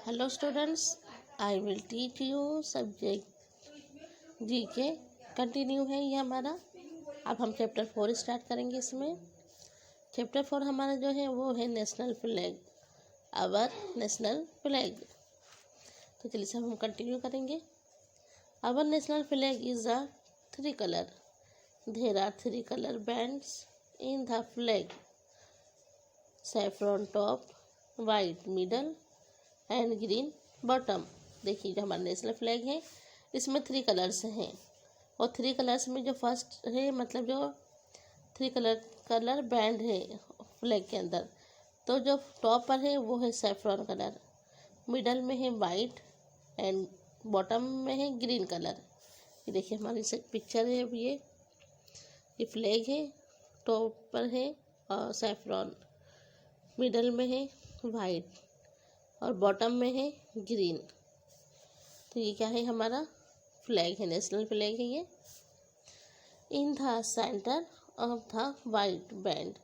Hello students, I will teach you subject GK. Continue है ये हमारा। अब हम चैप्टर 4 स्टार्ट करेंगे। इसमें चैप्टर 4 हमारा जो है वो है national flag, our national flag. तो चलिए सब हम कंटिन्यू करेंगे। Our national flag is a 3 colour. There are 3 colour bands in the flag, saffron top, white middle and green bottom. देखिए जो हमारा नेशनल फ्लैग है इसमें 3 कलर्स हैं, और 3 कलर्स में जो फर्स्ट है मतलब जो 3 कलर बैंड है फ्लैग के अंदर, तो जो टॉप पर है वो है सैफरन कलर, मिडल में है वाइट एंड बॉटम में है ग्रीन कलर। ये देखिए हमारी पिक्चर है। अब ये फ्लैग है, टॉप पर है सैफरन, मिडल में है वाइट और बॉटम में है ग्रीन। तो ये क्या है, हमारा फ्लैग है, नेशनल फ्लैग है ये। In the centre of the white band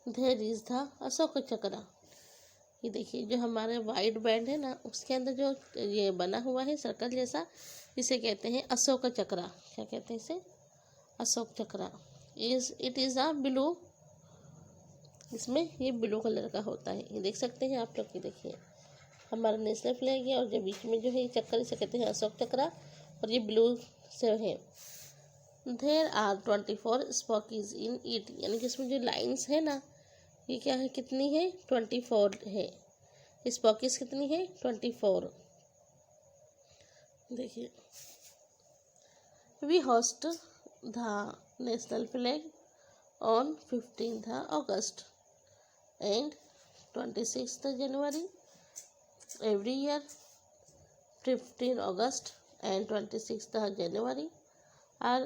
there is the Ashoka Chakra. ये देखिए जो हमारे वाइट बैंड है ना, उसके अंदर जो ये बना हुआ है सर्कल जैसा, इसे कहते हैं अशोक चक्र। क्या कहते हैं इसे? अशोक चक्र। It is a blue. इसमें ये ब्लू कलर का होता है। ये देख सकते हैं आप लोग। ये देखिए हमारा नेशनल फ्लैग है, और जो बीच में जो है ये चक्कर, इसे कहते हैं अशोक चक्र, और ये ब्लू से है। देयर आर 24 स्पॉकीज इन इट, यानी कि इसमें जो लाइंस है ना, ये क्या है, कितनी है? 24 है। स्पॉकीज कितनी है? 24। देखिए we host the national flag on 15th August and 26th January every year. 15 August and 26th January are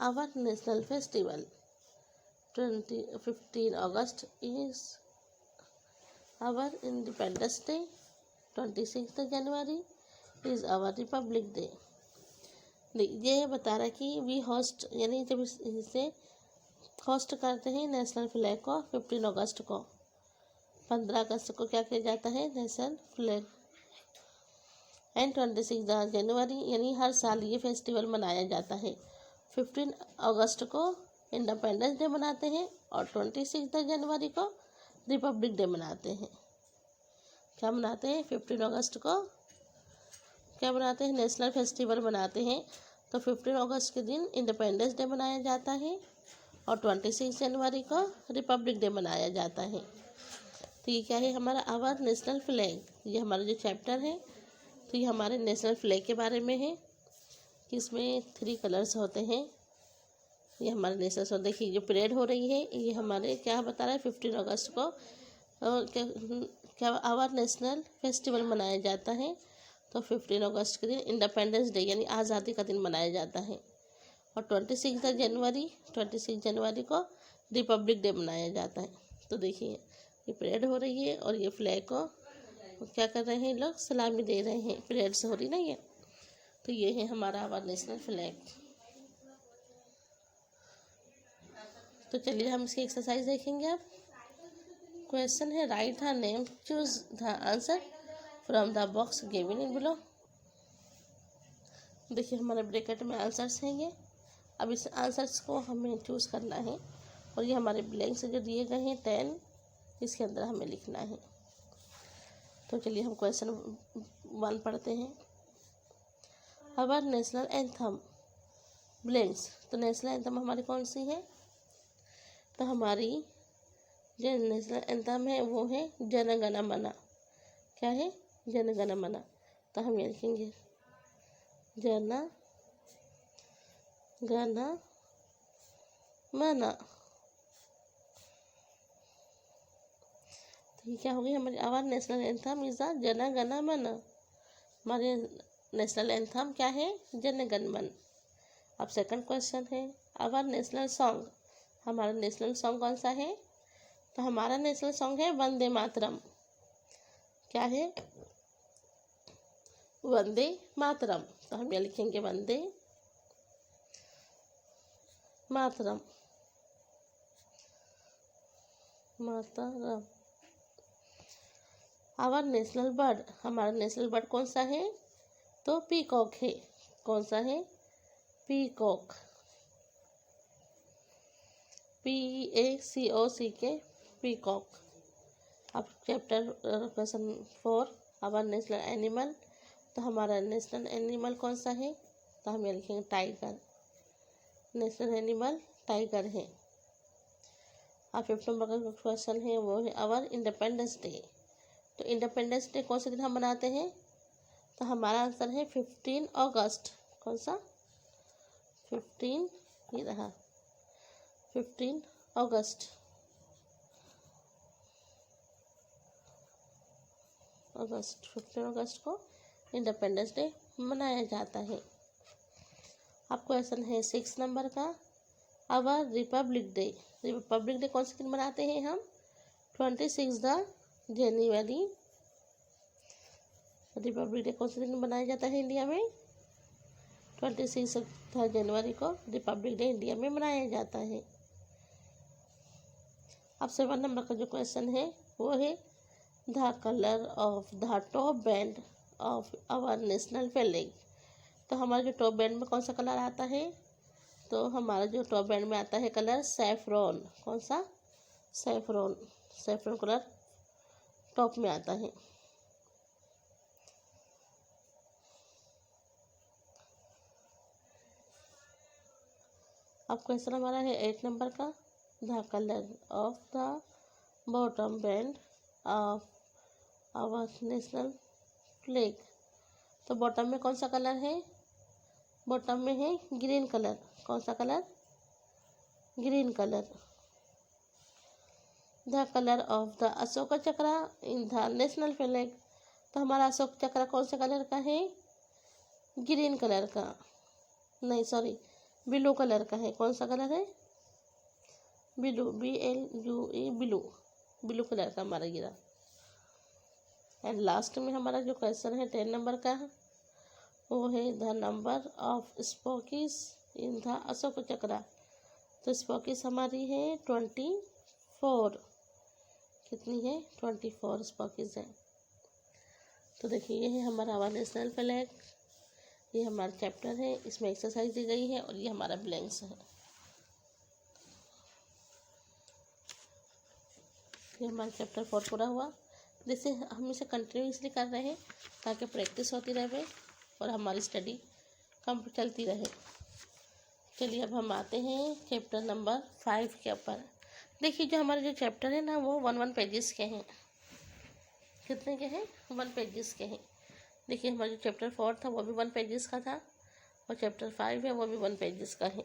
our national festival. 15 August is our Independence Day. 26th January is our Republic Day. ये बता रहा है कि we host, यानी जब इसे host करते हैं नेशनल फ्लैग को 15 अगस्त को, 15 अगस्त को क्या किया जाता है? National flag. एंड 26 जनवरी, यानी हर साल ये फेस्टिवल मनाया जाता है। 15 अगस्त को इंडिपेंडेंस डे मनाते हैं, और 26 जनवरी को रिपब्लिक डे मनाते हैं। क्या मनाते हैं? 15 अगस्त को क्या मनाते हैं? नेशनल फेस्टिवल मनाते हैं। तो 15 अगस्त के दिन इंडिपेंडेंस डे मनाया जाता है, और 26 जनवरी को रिपब्लिक डे मनाया जाता है। तो ये क्या है, हमारा आवर नेशनल फ्लैग। ये हमारा जो चैप्टर है, तो ये हमारे नेशनल फ्लैग के बारे में है कि इसमें 3 कलर्स होते हैं। ये हमारे नेशनल फ्लैग। देखिए जो परेड हो रही है ये हमारे क्या बता रहा है, 15 अगस्त को क्या आवर नेशनल फेस्टिवल मनाया जाता है। तो 15 अगस्त के दिन इंडिपेंडेंस डे यानी आज़ादी का दिन मनाया जाता है, और 26 जनवरी को रिपब्लिक डे मनाया जाता है। तो देखिए ये परेड हो रही है, और ये फ्लैग को क्या कर रहे हैं, लोग सलामी दे रहे हैं। परेड से हो रही ना ये। तो ये है हमारा आवर नेशनल फ्लैग। तो चलिए हम इसकी एक्सरसाइज देखेंगे। अब क्वेश्चन है, right the name, choose the answer from the box given in below. देखिए हमारे ब्रैकेट में आंसर्स हैं ये। अब इस आंसर्स को हमें चूज़ करना है, और ये हमारे ब्लैंक से जो दिए गए हैं 10, इसके अंदर हमें लिखना है। तो चलिए हम क्वेश्चन 1 पढ़ते हैं। Our national anthem blanks. तो नेशनल एंथम हमारी कौन सी है? तो हमारी जो नेशनल एंथम है वो है जन गण मन। क्या है? जन गण मन। तो हम ये लिखेंगे जन गण मन। तो ये क्या होगी हमारी our national anthem is Jana Gana मन। हमारे नेशनल एंथम क्या है? जन गण मन। अब सेकंड क्वेश्चन है, आवर नेशनल सॉन्ग। हमारा नेशनल सॉन्ग कौन सा है? तो हमारा नेशनल सॉन्ग है वंदे मातरम। क्या है? वंदे मातरम। तो हम ये लिखेंगे Vande Mataram. Our national bird, हमारा नेशनल बर्ड कौन सा है? तो पीकॉक है। कौन सा है? Peacock, PACOCK, peacock. अब chapter question 4, our national animal, तो हमारा नेशनल एनिमल कौन सा है? तो हम यहाँ लिखेंगे टाइगर, नेशनल एनिमल टाइगर है। अब 5 नंबर का क्वेश्चन है वो है आवर इंडिपेंडेंस डे, तो इंडिपेंडेंस डे कौन से दिन हम मनाते हैं? तो हमारा आंसर है 15 अगस्त। कौन सा? 15, ये रहा 15 अगस्त, अगस्त 15 अगस्त को इंडिपेंडेंस डे मनाया जाता है। अब क्वेश्चन है 6 नंबर का, our republic day, republic day कौन से दिन मनाते हैं हम? 26 जनवरी, रिपब्लिक डे कौन से दिन मनाया जाता है इंडिया में? 26 जनवरी को रिपब्लिक डे इंडिया में मनाया जाता है। अब 7 नंबर का जो क्वेश्चन है वो है the colour of the top band of our national flag, तो हमारा जो टॉप बैंड में कौन सा कलर आता है? तो हमारा जो टॉप बैंड में आता है कलर सैफरॉन। कौन सा? सैफरॉन, सैफरॉन कलर टॉप में आता है। अब क्वेश्चन हमारा है 8 नंबर का, the colour of the bottom band of our national flag, तो बॉटम में कौन सा कलर है? बॉटम में है ग्रीन कलर। कौन सा colour? Green colour. The colour of the Ashoka चक्र इन द नेशनल फ्लैग, तो हमारा अशोक चक्र कौन से कलर का है? ग्रीन कलर का, नहीं सॉरी ब्लू कलर का है। कौन सा कलर है? Blue, BLUE, blue, blue colour का हमारा गिरा। एंड लास्ट में हमारा जो क्वेश्चन है 10 नंबर का वो है the number of spokes in the Ashoka Chakra, तो स्पोकीज हमारी है 24। कितनी है? 24 स्पोकीज है। तो देखिए ये है हमारा आवर नेशनल फ्लैग, ये हमारा चैप्टर है, इसमें एक्सरसाइज दी गई है और ये हमारा ब्लैंक्स है। ये हमारा चैप्टर 4 पूरा हुआ। जैसे हम इसे कंटिन्यूसली कर रहे हैं ताकि प्रैक्टिस होती रहे और हमारी स्टडी कम चलती रहे। चलिए अब हम आते हैं चैप्टर नंबर 5 के ऊपर। देखिए जो हमारे जो चैप्टर है ना वो 1 पेजेस के हैं। कितने के हैं? 1 पेजेस के हैं। देखिए हमारा जो चैप्टर 4 था वो भी 1 पेजेस का था और चैप्टर 5 है वो भी 1 पेजेस का है।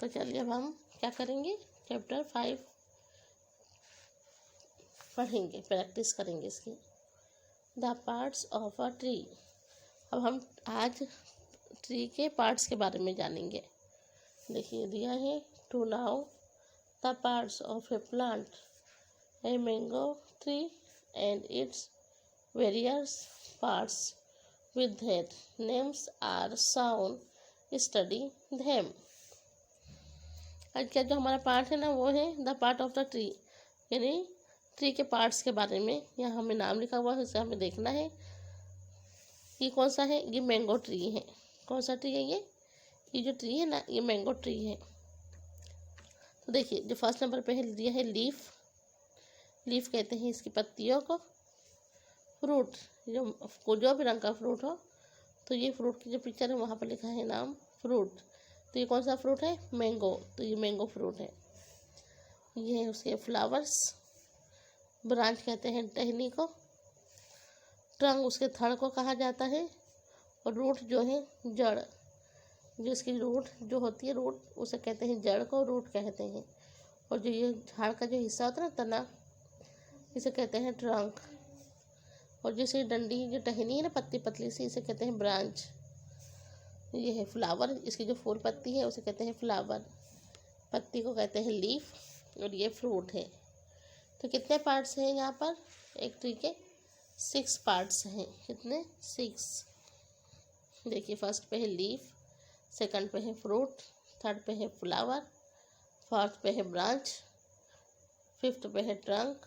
तो चलिए अब हम क्या करेंगे? चैप्टर 5 पढ़ेंगे, प्रैक्टिस करेंगे इसकी। The parts of a tree, अब हम आज ट्री के पार्ट्स के बारे में जानेंगे। देखिए दिया है to now the parts of a plant, a mango tree and its various parts with their names are shown, study them। आज का जो हमारा पार्ट है ना वो है the part of the tree, यानी ट्री के पार्ट्स के बारे में यहाँ हमें नाम लिखा हुआ है, उसे हमें देखना है। ये कौन सा है? ये मैंगो ट्री है। कौन सा ट्री है ये जो ट्री है ना ये मैंगो ट्री है। तो देखिए जो फर्स्ट नंबर पे है दिया है लीफ, लीफ कहते हैं इसकी पत्तियों को। फ्रूट, जो भी रंग का फ्रूट हो, तो ये फ्रूट की जो पिक्चर है वहाँ पर लिखा है नाम फ्रूट। तो ये कौन सा फ्रूट है? मैंगो, तो ये मैंगो फ्रूट है। ये है उसके फ्लावर्स, ब्रांच कहते हैं टहनी को, ट्रंक उसके थड़ को कहा जाता है, और रूट जो है जड़, जो इसकी रूट जो होती है रूट उसे कहते हैं जड़ को रूट कहते हैं। और जो ये झाड़ का जो हिस्सा होता है ना तना, इसे कहते हैं ट्रंक। और जैसे डंडी जो टहनी है ना पत्ती पतली सी, इसे कहते हैं ब्रांच। ये है फ्लावर, इसकी जो फूल पत्ती है उसे कहते हैं फ्लावर, पत्ती को कहते हैं लीफ, और ये फ्रूट है। तो कितने पार्ट्स हैं यहाँ पर? एक ट्री के 6 पार्ट्स हैं। कितने? 6। देखिए फर्स्ट पे है लीफ, सेकंड पे है फ्रूट, थर्ड पे है फ्लावर, फोर्थ पे है ब्रांच, फिफ्थ पे है ट्रंक,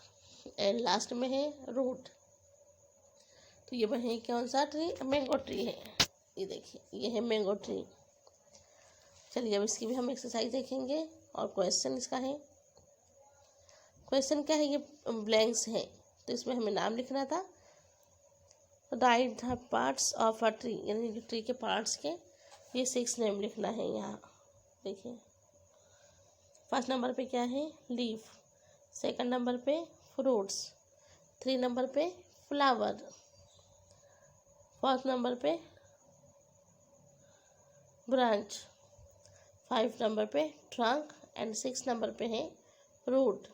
एंड लास्ट में है रूट। तो ये है कौन सा ट्री? मैंगो ट्री है। ये देखिए, ये है मैंगो ट्री। चलिए अब इसकी भी हम एक्सरसाइज देखेंगे और क्वेश्चन इसका है। क्वेश्चन क्या है? ये ब्लैंक्स है, तो इसमें हमें नाम लिखना था। Right the parts of a tree, यानी जो ट्री के पार्ट्स के ये 6 नेम लिखना है यहाँ। देखिए फर्स्ट नंबर पे क्या है? लीफ। सेकंड नंबर पे फ्रूट्स। 3 नंबर पे फ्लावर। फोर्थ नंबर पे ब्रांच। 5 नंबर पे ट्रंक एंड 6 नंबर पे है रूट।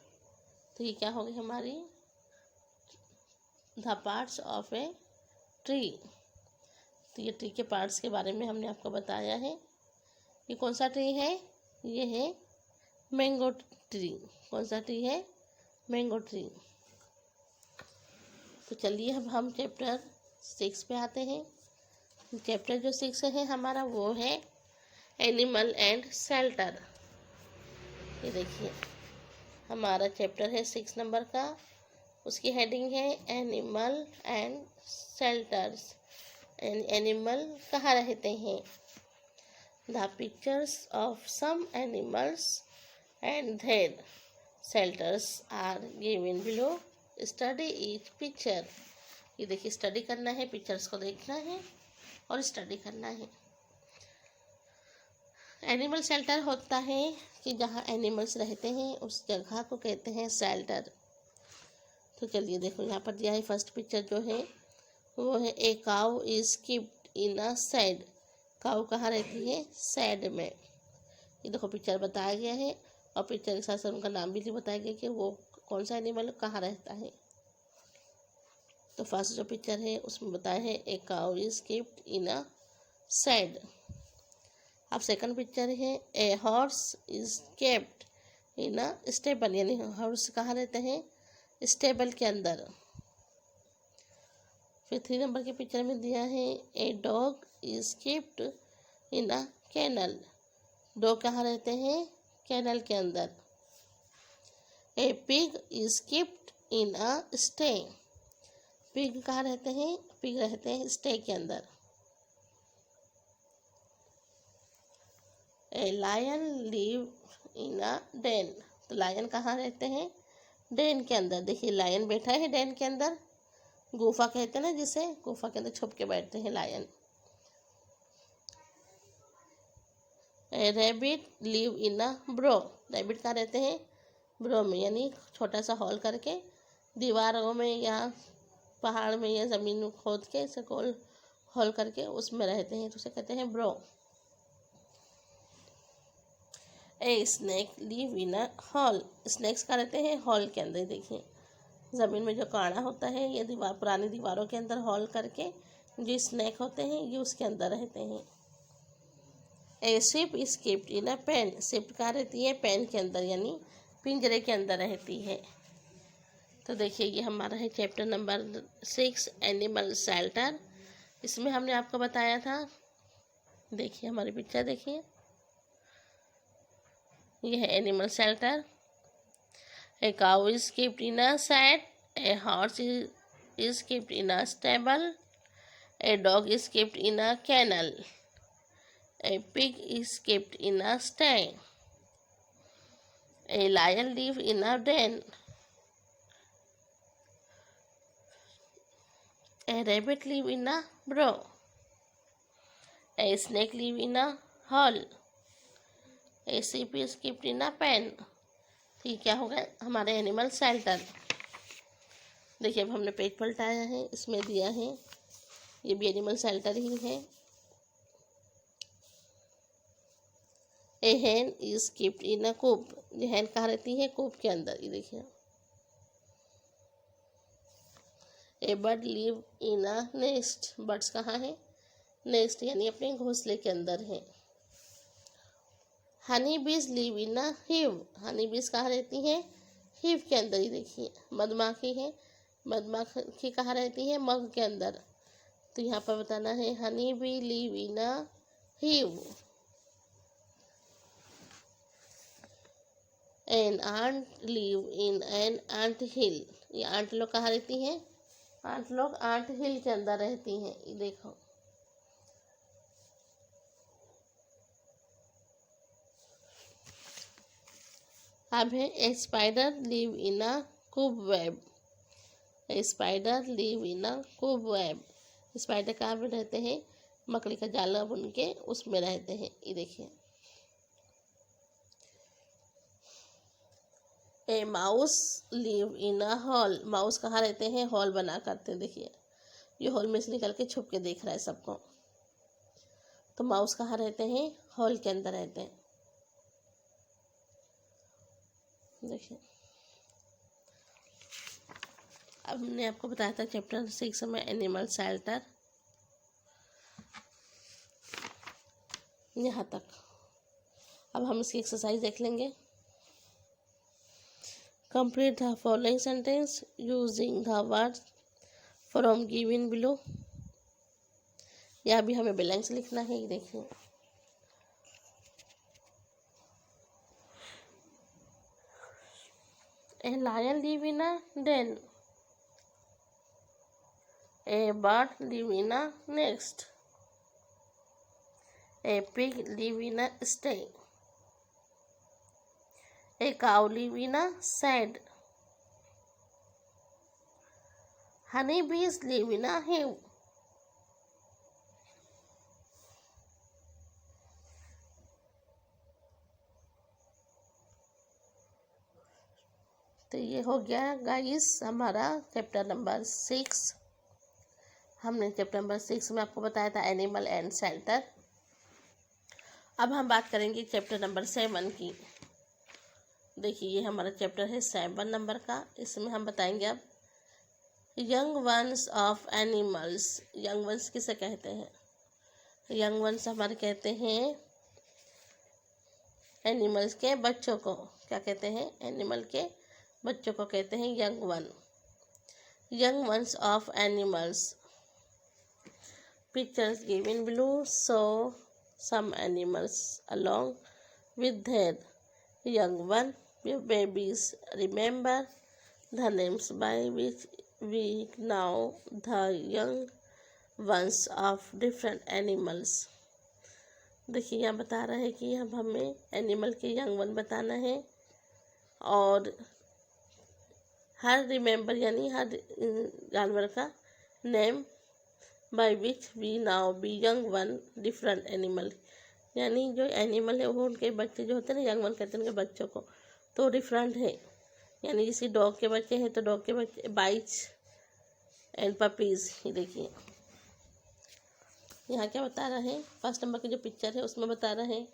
तो ये क्या होगी हमारी? The parts of a tree. तो ये ट्री के पार्ट्स के बारे में हमने आपको बताया है। ये कौन सा ट्री है? ये है मैंगो ट्री। कौन सा ट्री है? Mango tree. तो चलिए अब हम चैप्टर 6 पे आते हैं। चैप्टर जो 6 है हमारा वो है एनिमल एंड शेल्टर। ये देखिए हमारा चैप्टर है 6 नंबर का। उसकी हेडिंग है एनिमल एंड शेल्टर्स। एनिमल कहाँ रहते हैं? The pictures of some animals and their shelters are given below. Study each picture. ये देखिए स्टडी करना है, पिक्चर्स को देखना है और स्टडी करना है। एनिमल शेल्टर होता है कि जहाँ एनिमल्स रहते हैं उस जगह को कहते हैं शेल्टर। तो चलिए देखो यहाँ पर दिया है फर्स्ट पिक्चर जो है वो है a cow is keeped in a shed. Cow कहाँ रहती है? शेड में। ये देखो पिक्चर बताया गया है और पिक्चर के साथ साथ उनका नाम भी बताया गया कि वो कौन सा एनिमल कहाँ रहता है। तो फर्स्ट जो पिक्चर है उसमें बताया है a cow is keeped in a shed. अब सेकंड पिक्चर है a horse is kept in a stable, यानी हॉर्स कहाँ रहते हैं? स्टेबल के अंदर। फिर 3 नंबर के पिक्चर में दिया है a dog is kept in a kennel. Dog कहाँ रहते हैं? कैनल के अंदर। A pig is kept in a sty. Pig कहाँ रहते हैं? पिग रहते हैं स्टे के अंदर। A lion live in a den. तो लायन कहाँ रहते हैं? डेन के अंदर। देखिए लायन बैठा है डेन के अंदर, गुफा कहते हैं ना जिसे, गुफा के अंदर छुप के बैठते हैं lion. A rabbit live in a burrow. Rabbit कहाँ रहते हैं? ब्रो में, यानी छोटा सा हॉल करके दीवारों में या पहाड़ में या ज़मीन में खोद के इसे गोल हॉल करके उसमें रहते हैं, तो उसे कहते हैं bro. A snack live in a hall. Snacks का रहते हैं हॉल के अंदर। देखिए ज़मीन में जो काड़ा होता है ये दीवार, पुरानी दीवारों के अंदर हॉल करके जो स्नैक होते हैं ये उसके अंदर रहते हैं। A sheep is kept in a pen. Sheep कहाँ रहती है? पेन के अंदर, यानी पिंजरे के अंदर रहती है। तो देखिए ये हमारा है चैप्टर नंबर 6 एनिमल शेल्टर। इसमें हमने आपको बताया था, देखिए हमारी पिक्चर देखिए, ये है animal shelter. A cow is keeped in a shed. A horse is keeped in a stable. A dog is keeped in a kennel. A pig is keeped in a sty. A lion live in a den. A rabbit live in a burrow. A snake live in a hole. A sheep is kept in a pen. तो ये क्या होगा? हमारे animal shelter. देखिए अब हमने page पलटाया है, इसमें दिया है ये भी एनिमल शेल्टर ही है। ए hen is kept in a coop. ये hen कहाँ रहती है? कूप के अंदर। ये देखिए a bird live in a nest. Birds कहाँ है? नेस्ट, यानी अपने घोंसले के अंदर है। Honey bees live in a हिव। Honey बीज कहाँ रहती है? हिव के अंदर। ही देखिए मधुमक्खी है, मधुमक्खी कहाँ रहती है? मग के अंदर। तो यहाँ पर बताना है honey bee live in a hive. An ant live in an ant hill. ये आंट लोग कहाँ रहती हैं? आंट लोग आंट हिल के अंदर रहती हैं। ये देखो, अब है ए spider live in a cobweb. A spider live in a cobweb. Spider कहाँ पे रहते हैं? मकड़ी का जाला बुन के उसमें रहते हैं। ये देखिए, ए mouse live in a hall. Mouse कहाँ रहते हैं? हॉल बना करते हैं। देखिए, ये हॉल में से निकल के छुप के देख रहा है सबको। तो माउस कहाँ रहते हैं? हॉल के अंदर रहते हैं। देखिए, अब हमने आपको बताया था चैप्टर 6 में एनिमल शेल्टर, यहाँ तक। अब हम इसकी एक्सरसाइज देख लेंगे। Complete the following sentence using the words from given below. यहाँ भी हमें ब्लैंक्स लिखना है। ये देखिए, a lion live in a den, a bird live in a nest, a pig live in a stay, a cow live in a shed, honey bees live in a hive. तो ये हो गया guys हमारा chapter number 6। हमने chapter number 6 में आपको बताया था एनिमल एंड शेल्टर। अब हम बात करेंगे चैप्टर नंबर 7 की। देखिए, ये हमारा चैप्टर है 7 नंबर का। इसमें हम बताएंगे अब young ones of animals. Young ones किसे कहते हैं? यंग वंस हमारे कहते हैं एनिमल्स के बच्चों को। क्या कहते हैं? एनिमल के बच्चों को कहते हैं young one. Young ones of animals. Pictures given below show some animals along with their young one babies. Remember the names by which we know the young ones of different animals. देखिए, यहाँ बता रहा है कि अब हमें animal के young one बताना है और हर रिमेंबर यानी हर जानवर का name by which we now be young one different animal. यानी जो एनिमल है वो उनके बच्चे जो होते हैं ना, यंग वन कहते हैं उनके बच्चों को, तो डिफरेंट है। यानी जैसे डॉग के बच्चे हैं तो डॉग के बच्चे बाइट्स एंड पपीज़। ये देखिए, यहाँ क्या बता रहा है? फर्स्ट नंबर की जो पिक्चर है उसमें बता रहे हैं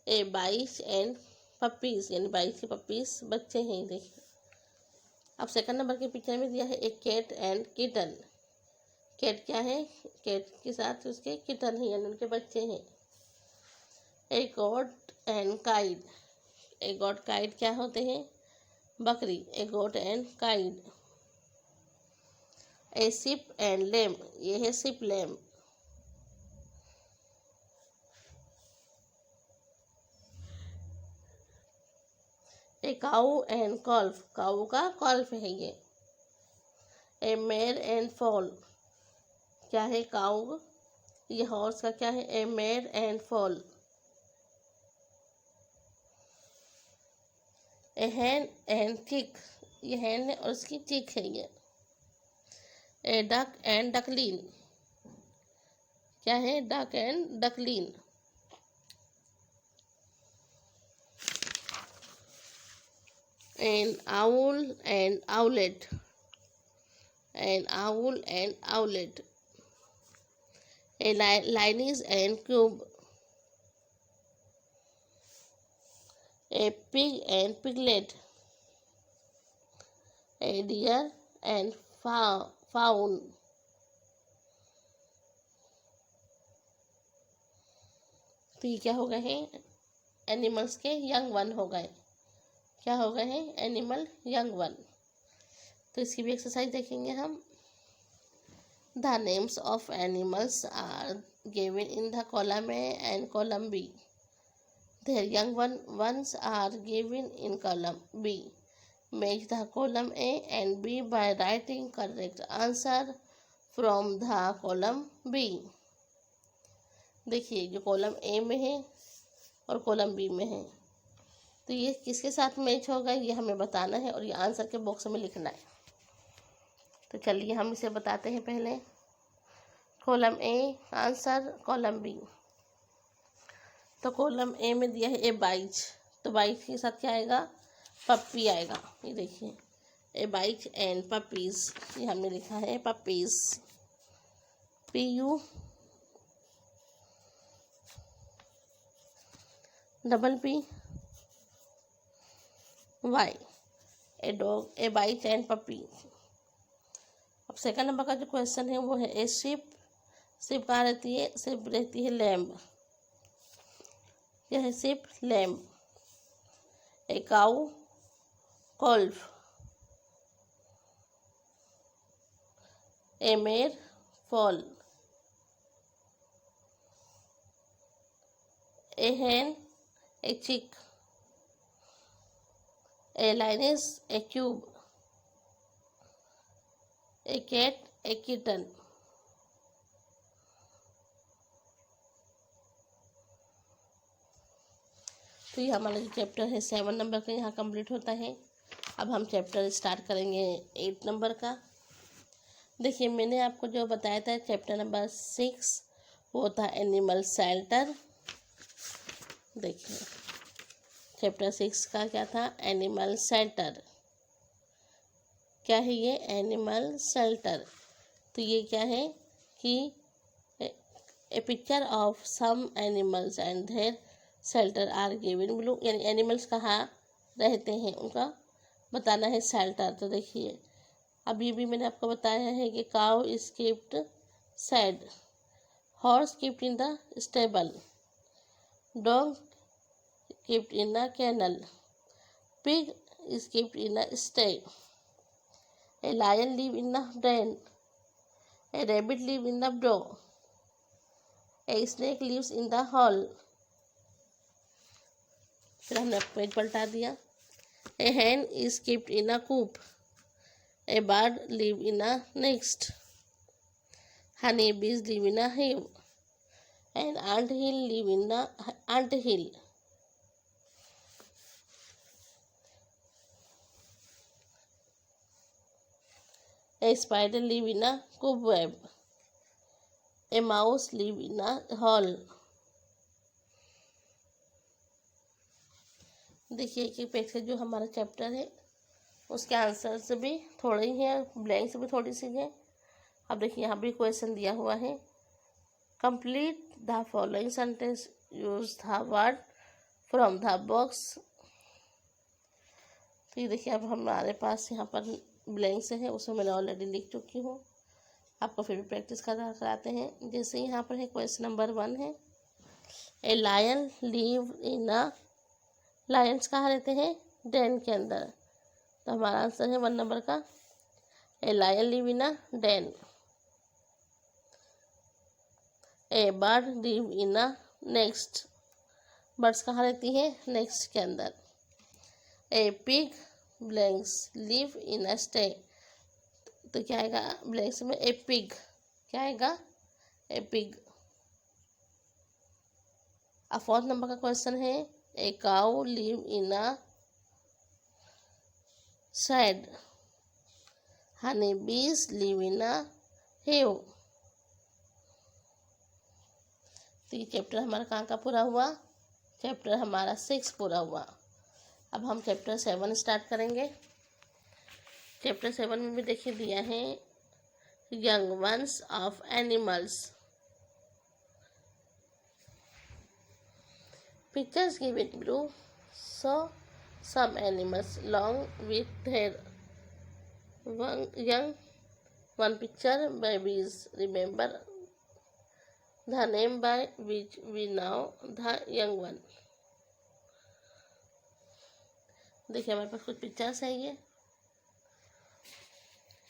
ए बाइट्स एंड पपीज़, यानी बाइट्स के पपीज़ बच्चे हैं। देखिए, अब सेकंड नंबर की पिक्चर में दिया है ए कैट एंड किटन। कैट क्या है? कैट के साथ उसके किटन है, यानी उनके बच्चे हैं। A goat and kid. A goat kid क्या होते हैं? बकरी। A goat and kid. A sheep and lamb. ये है sheep lamb. A cow and calf. Cow का कॉल्फ है ये। A mare and foal. क्या है? काऊ। ये हॉर्स का क्या है? A mare and foal. A hen and chick. ये हैन है और उसकी चिक है ये। A duck and duckling. क्या है? Duck and duckling. An owl and owlet. An owl and owlet. A lioness and cub. A pig and piglet. A deer and fawn. तो ये क्या हो गए हैं? एनिमल्स के यंग वन हो गए। क्या हो गए हैं? Animal young one. तो इसकी भी एक्सरसाइज देखेंगे हम। The names of animals are given in the column A and column B. their ones are given in column B. Match the column A and B by writing correct answer from the column B. देखिए जो column A में है और column B में है, तो ये किसके साथ मैच होगा ये हमें बताना है और ये आंसर के बॉक्स में लिखना है। तो चलिए हम इसे बताते हैं। पहले column A answer column B. तो कॉलम ए में दिया है ए बाइक, तो बाइक के साथ क्या आएगा, पप्पी आएगा। ये देखिए ए बाइक एंड पपीज, ये हमने लिखा है puppies, PU double PY। A dog A bitch and puppy. अब सेकंड नंबर का जो क्वेश्चन है वो है ए शिप। शिप कहाँ रहती है, शिप रहती है लैम्ब, यह है शिप लैम्ब। ए काऊ कॉल्फ, ए मेर fall, A hen a chick, a lioness a cube, a cat a kitten। तो ये हमारा जो चैप्टर है 7 नंबर का यहाँ कंप्लीट होता है। अब हम चैप्टर स्टार्ट करेंगे 8 नंबर का। देखिए मैंने आपको जो बताया था चैप्टर नंबर 6 वो था एनिमल शेल्टर। देखिए चैप्टर 6 का क्या था, एनिमल शेल्टर। क्या है ये, एनिमल शेल्टर। तो ये क्या है कि a picture of some animals and their shelter are given below, यानी एनिमल्स कहाँ रहते हैं उनका बताना है शेल्टर। तो देखिए अभी भी मैंने आपको बताया है कि cow is keeped sad, horse keeped in the stable, dog kept in a kennel, pig is kept in a stall, a lion live in a den, a rabbit live in the burrow, a snake lives in the hole। फिर हमने page पलटा दिया। A hen is kept in a coop, a bird live in a nest, honey bees live in a hive, an anthill live in a anthill, a spider live in a cobweb, a mouse live in a hole। देखिए एक एक page से जो हमारा chapter है उसके answer से भी थोड़े ही हैं, ब्लैंक से भी थोड़ी सी है। अब देखिए यहाँ भी क्वेश्चन दिया हुआ है, complete the following sentence, use the word from the box. तो ये देखिए अब हमारे पास यहाँ पर ब्लैंक से है, उसमें मैंने ऑलरेडी लिख चुकी हूँ, आपको फिर भी प्रैक्टिस कराते हैं। जैसे यहाँ पर है क्वेश्चन नंबर 1 है, a lion live in a, lions कहाँ रहते हैं, डेन के अंदर। तो हमारा आंसर है 1 नंबर का, a lion live in a den. A bird live in a nest, birds कहाँ रहती हैं, नेक्स्ट के अंदर। A pig blanks live in a sty, तो क्या आएगा ब्लैंक्स में, ए पिग, क्या आएगा, ए पिग। अब 4th नंबर का क्वेश्चन है, a cow live in a shed, honey bees live in a हिव। तो ये चैप्टर हमारा कहाँ का पूरा हुआ, चैप्टर हमारा 6 पूरा हुआ। अब हम चैप्टर 7 स्टार्ट करेंगे। चैप्टर 7 में भी देखिए दिया है young ones of animals. Pictures given below show some animals along with their young. One picture babies, remember the name by which we know the young one। देखिए हमारे पास कुछ पिक्चर्स है ये,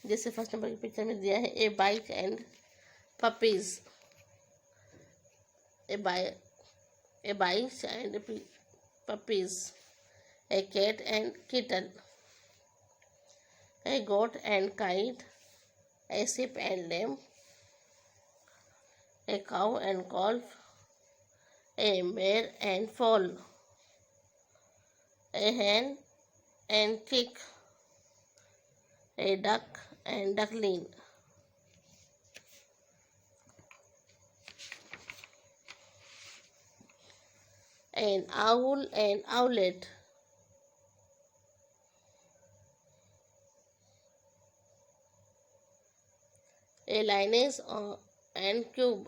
जैसे फर्स्ट नंबर की पिक्चर में दिया है a bitch and puppies, a bitch and puppies, a cat and kitten, a goat and kite, a sheep and lamb, a cow and calf, a mare and foal, a hen and chick, a duck and duckling, an owl and owlet, a lioness and cube,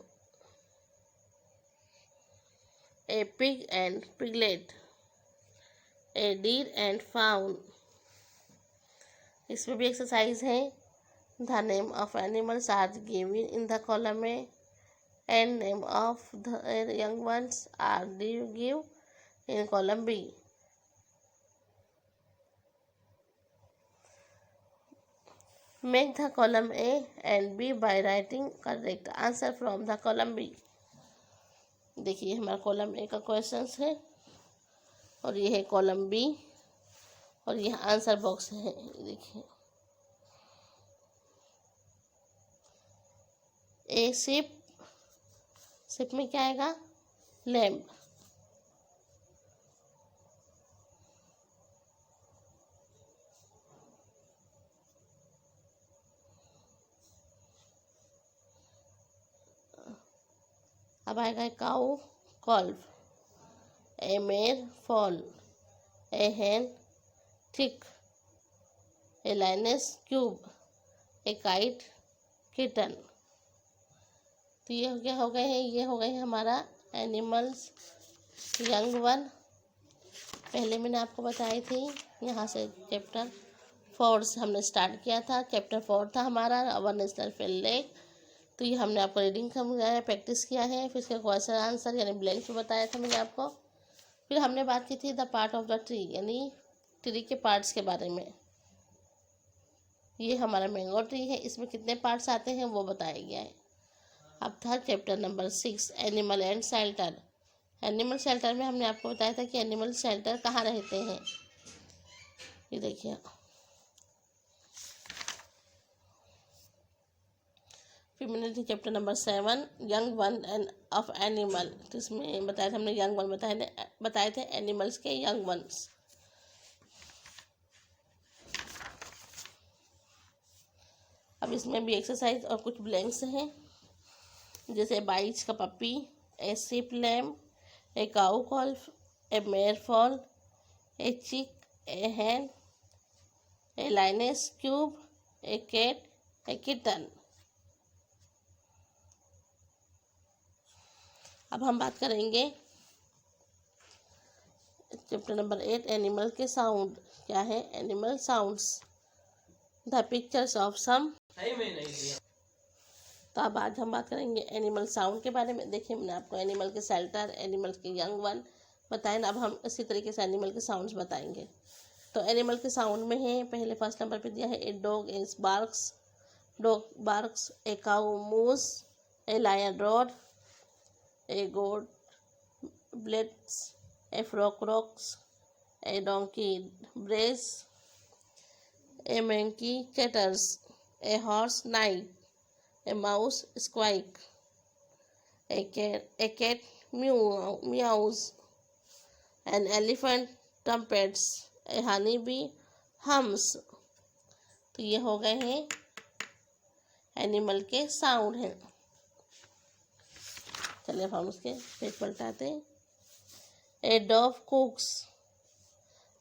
a pig and piglet, a deer and fawn. इसमें भी exercise है. The name of animals are given in the column A and name of the young ones are give in column B. Make the column A and B by writing correct answer from the column B. देखिए हमारा column A का questions है और ये है column B और यह answer box है. देखिए ए शिप में क्या आएगा? लैम्प. अब आएगा काऊ कॉल्फ, ए मेर fall, A hen chick, a lioness cube, a kite kitten. तो ये क्या हो गए हैं? ये हो गए हैं हमारा एनिमल्स यंग वन. पहले मैंने आपको बताई थी. यहाँ से चैप्टर 4 से हमने स्टार्ट किया था. चैप्टर 4 था हमारा अवर नेशनल फील्ड लेक. तो ये हमने आपको रीडिंग समझाया, प्रैक्टिस किया है. फिर इसके क्वेश्चन आंसर यानी ब्लैंक्स बताया था मैंने आपको. फिर हमने बात की थी the part of the tree यानी ट्री के पार्ट्स के बारे में. ये हमारा मैंगो ट्री है, इसमें कितने पार्ट्स आते हैं वो बताया गया है. अब था chapter number 6 animal and shelter. Animal shelter में हमने आपको बताया था कि एनिमल शेल्टर कहाँ रहते हैं. ये देखिए फिर मैंने थी chapter number 7 young one end of animal. तो इसमें बताया था हमने यंग वन बताए थे एनिमल्स के यंग वंस. अब इसमें भी एक्सरसाइज और कुछ ब्लैंक्स हैं जैसे बाइच का puppy, a sheep lamb, a cow calf, a mare foal, a chick, a hen, a lioness cub, a cat, a kitten. अब हम बात करेंगे चैप्टर नंबर 8 एनिमल के साउंड. क्या है? Animal sounds the pictures of some. तो अब आज हम बात करेंगे एनिमल साउंड के बारे में. देखिए मैंने आपको एनिमल के शेल्टर, एनिमल के यंग वन बताए ना. अब हम इसी तरीके से एनिमल के साउंड्स बताएंगे. तो एनिमल के साउंड में है पहले फर्स्ट नंबर पे दिया है a dog is barks, dog barks, a cow moos, a lion roars, a goat bleats, a frog croaks, a donkey brays, a monkey chatters, a horse neighs, a mouse squeaks, a cat meows, an elephant trumpets, a honeybee hums. तो ये हो गए हैं animal के sound हैं. चलिए अब हम उसके पेज पलटाते हैं. A dove coos,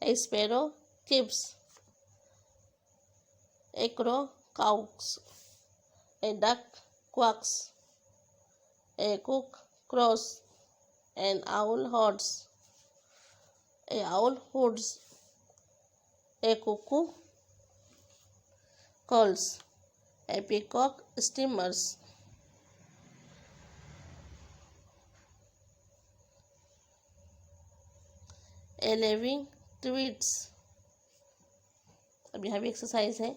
a sparrow chirps, a crow cawks, a duck quacks, a cock crows, an owl hoots, a owl hoots, a cuckoo calls, a peacock steamers. A living tweets. अब यहाँ भी exercise है.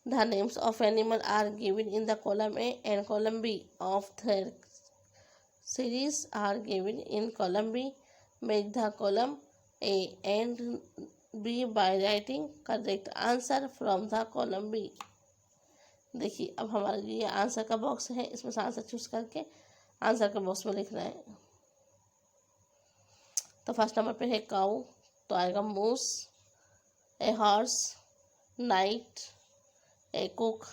The names of animal are given in the column A and column B of their series are given in column B. Make the column A and B by writing correct answer from the column B. देखिए अब हमारा ये answer का box है, इसमें से answer choose करके answer के बॉक्स में लिखना है। तो फर्स्ट नंबर पे है काऊ, तो आएगा मूस, a horse, night, A cook,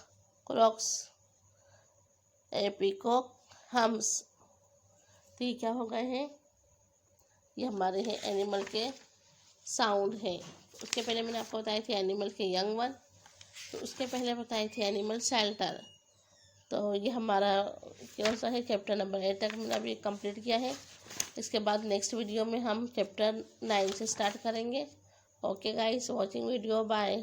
clocks, A peacock, hums. तो ये क्या हो गए हैं, ये हमारे हैं एनिमल के साउंड है। उसके पहले मैंने आपको बताई थी एनिमल के यंग वन, तो उसके पहले बताई थी एनिमल शेल्टर। तो ये हमारा कौन सा है, चैप्टर नंबर 8 तक मैंने अभी कंप्लीट किया है। इसके बाद नेक्स्ट वीडियो में हम चैप्टर 9 से स्टार्ट करेंगे। Okay guys, watching video, bye.